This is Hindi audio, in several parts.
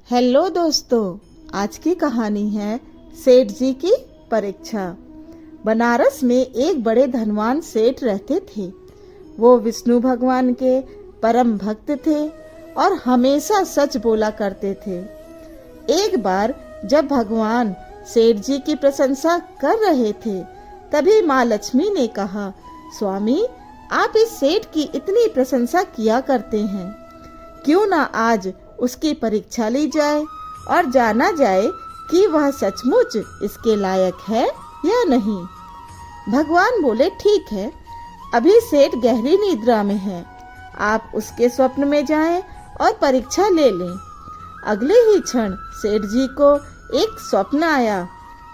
हेलो दोस्तों, आज की कहानी है सेठ जी की परीक्षा। बनारस में एक बड़े धनवान सेठ रहते थे। वो विष्णु भगवान के परम भक्त थे और हमेशा सच बोला करते थे। एक बार जब भगवान सेठ जी की प्रशंसा कर रहे थे, तभी माँ लक्ष्मी ने कहा, स्वामी, आप इस सेठ की इतनी प्रशंसा किया करते हैं, क्यों ना आज उसकी परीक्षा ली जाए और जाना जाए कि वह सचमुच इसके लायक है या नहीं। भगवान बोले, ठीक है, अभी सेठ गहरी निद्रा में है, आप उसके स्वप्न में जाएं और परीक्षा ले लें। अगले ही क्षण सेठ जी को एक स्वप्न आया।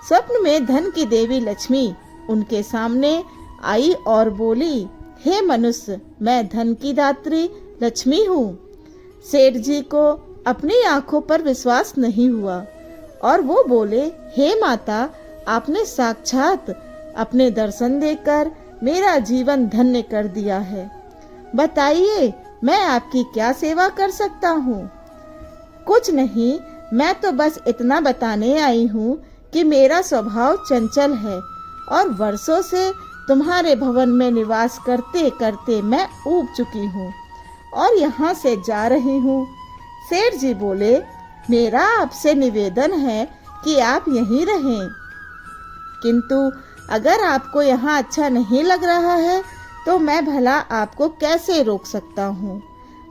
स्वप्न में धन की देवी लक्ष्मी उनके सामने आई और बोली, हे मनुष्य, मैं धन की दात्री लक्ष्मी हूँ। सेठ जी को अपनी आंखों पर विश्वास नहीं हुआ और वो बोले, हे माता, आपने साक्षात अपने दर्शन देकर मेरा जीवन धन्य कर दिया है। बताइए, मैं आपकी क्या सेवा कर सकता हूँ? कुछ नहीं, मैं तो बस इतना बताने आई हूँ कि मेरा स्वभाव चंचल है और वर्षों से तुम्हारे भवन में निवास करते करते मैं ऊब चुकी हूँ और यहाँ से जा रही हूँ। सेठ जी बोले, मेरा आपसे निवेदन है कि आप यहीं रहें, किंतु अगर आपको यहाँ अच्छा नहीं लग रहा है तो मैं भला आपको कैसे रोक सकता हूँ।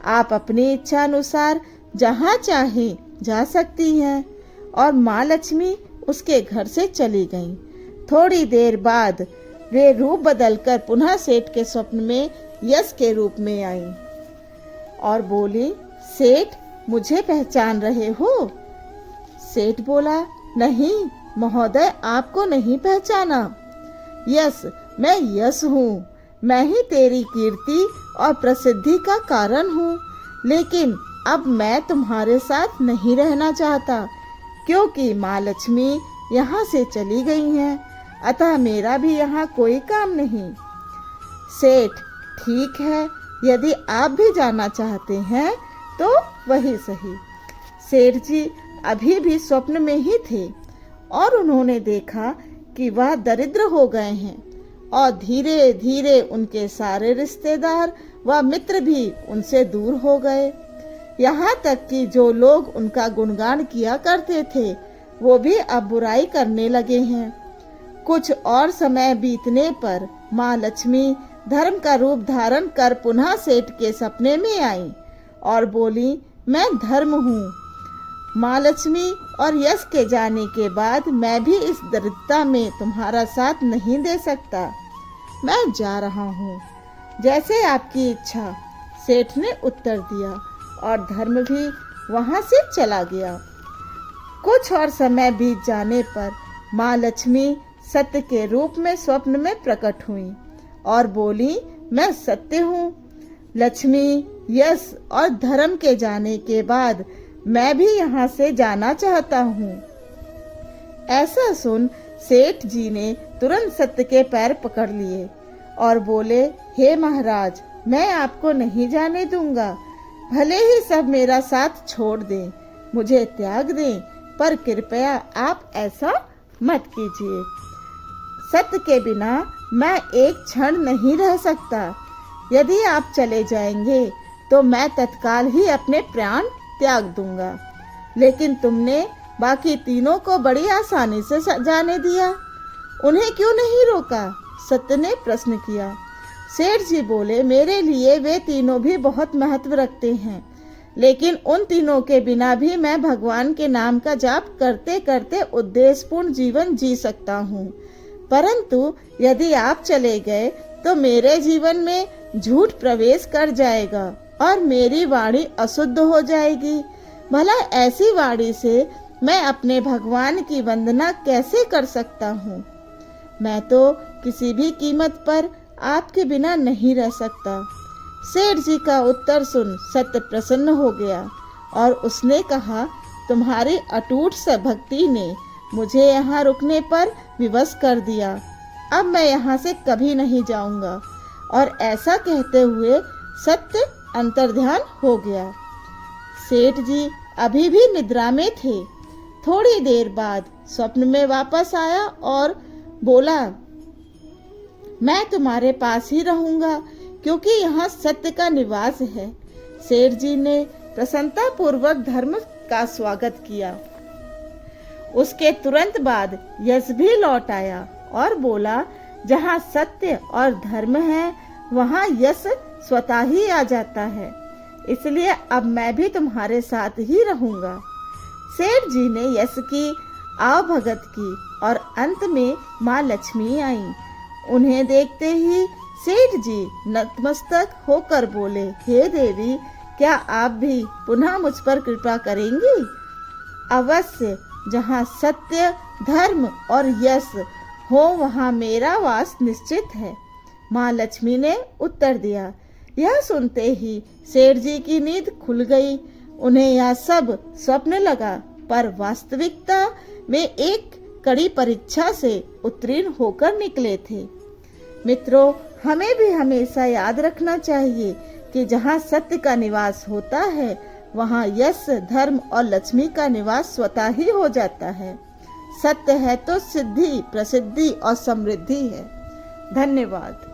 आप अपनी इच्छा अनुसार जहाँ चाहें जा सकती हैं। और माँ लक्ष्मी उसके घर से चली गईं। थोड़ी देर बाद वे रूप बदलकर पुनः सेठ के स्वप्न में यश के रूप में आईं और बोली, सेठ, मुझे पहचान रहे हो? सेठ बोला, नहीं महोदय, आपको नहीं पहचाना। यश, मैं यश हूँ, मैं ही तेरी कीर्ति और प्रसिद्धि का कारण हूँ। लेकिन अब मैं तुम्हारे साथ नहीं रहना चाहता, क्योंकि माँ लक्ष्मी यहाँ से चली गई हैं, अतः मेरा भी यहाँ कोई काम नहीं। सेठ, ठीक है, यदि आप भी जाना चाहते हैं तो वही सही। सेठ जी अभी भी स्वप्न में ही थे और उन्होंने देखा कि वह दरिद्र हो गए हैं और धीरे धीरे उनके सारे रिश्तेदार व मित्र भी उनसे दूर हो गए। यहाँ तक कि जो लोग उनका गुणगान किया करते थे, वो भी अब बुराई करने लगे हैं। कुछ और समय बीतने पर माँ लक्ष्मी धर्म का रूप धारण कर पुनः सेठ के सपने में आई और बोली, मैं धर्म हूँ। माँ लक्ष्मी और यश के जाने के बाद मैं भी इस दरिद्रता में तुम्हारा साथ नहीं दे सकता, मैं जा रहा हूँ। जैसे आपकी इच्छा, सेठ ने उत्तर दिया और धर्म भी वहाँ से चला गया। कुछ और समय बीत जाने पर माँ लक्ष्मी सत्य के रूप में स्वप्न में प्रकट हुई और बोली, मैं सत्य हूँ। लक्ष्मी, यश और धर्म के जाने के बाद मैं भी यहाँ से जाना चाहता हूँ। ऐसा सुन सेठ जी ने तुरंत सत्य के पैर पकड़ लिए और बोले, हे महाराज, मैं आपको नहीं जाने दूंगा। भले ही सब मेरा साथ छोड़ दें, मुझे त्याग दें, पर कृपया आप ऐसा मत कीजिए। सत्य के बिना मैं एक क्षण नहीं रह सकता। यदि आप चले जाएंगे तो मैं तत्काल ही अपने प्राण त्याग दूंगा। लेकिन तुमने बाकी तीनों को बड़ी आसानी से जाने दिया, उन्हें क्यों नहीं रोका? सत्य ने प्रश्न किया। सेठ जी बोले, मेरे लिए वे तीनों भी बहुत महत्व रखते हैं, लेकिन उन तीनों के बिना भी मैं भगवान के नाम का जाप करते करते उद्देश्यपूर्ण जीवन जी सकता हूँ। परंतु यदि आप चले गए तो मेरे जीवन में झूठ प्रवेश कर जाएगा और मेरी वाणी अशुद्ध हो जाएगी। भला ऐसी वाणी से मैं अपने भगवान की वंदना कैसे कर सकता हूँ? मैं तो किसी भी कीमत पर आपके बिना नहीं रह सकता। सेठ जी का उत्तर सुन सत्य प्रसन्न हो गया और उसने कहा, तुम्हारी अटूट भक्ति ने मुझे यहाँ रुकने पर विवश कर दिया। अब मैं यहाँ से कभी नहीं जाऊंगा। और ऐसा कहते हुए सत्य अंतर्ध्यान हो गया। सेठ जी अभी भी निद्रा में थे। थोड़ी देर बाद स्वप्न में वापस आया और बोला, मैं तुम्हारे पास ही रहूंगा क्योंकि यहाँ सत्य का निवास है। सेठ जी ने प्रसन्नता पूर्वक धर्म का स्वागत किया। उसके तुरंत बाद यश भी लौट आया और बोला, जहाँ सत्य और धर्म है वहाँ यश स्वतः ही आ जाता है, इसलिए अब मैं भी तुम्हारे साथ ही रहूंगा। सेठ जी ने यश की आवभगत की और अंत में माँ लक्ष्मी आई। उन्हें देखते ही सेठ जी नतमस्तक होकर बोले, हे देवी, क्या आप भी पुनः मुझ पर कृपा करेंगी? अवश्य, जहाँ सत्य, धर्म और यश हो वहाँ मेरा वास निश्चित है, माँ लक्ष्मी ने उत्तर दिया। यह सुनते ही सेठ जी की नींद खुल गई। उन्हें यह सब स्वप्न लगा, पर वास्तविकता में एक कड़ी परीक्षा से उत्तीर्ण होकर निकले थे। मित्रों, हमें भी हमेशा याद रखना चाहिए कि जहाँ सत्य का निवास होता है वहाँ यश, धर्म और लक्ष्मी का निवास स्वतः ही हो जाता है। सत्य है तो सिद्धि, प्रसिद्धि और समृद्धि है। धन्यवाद।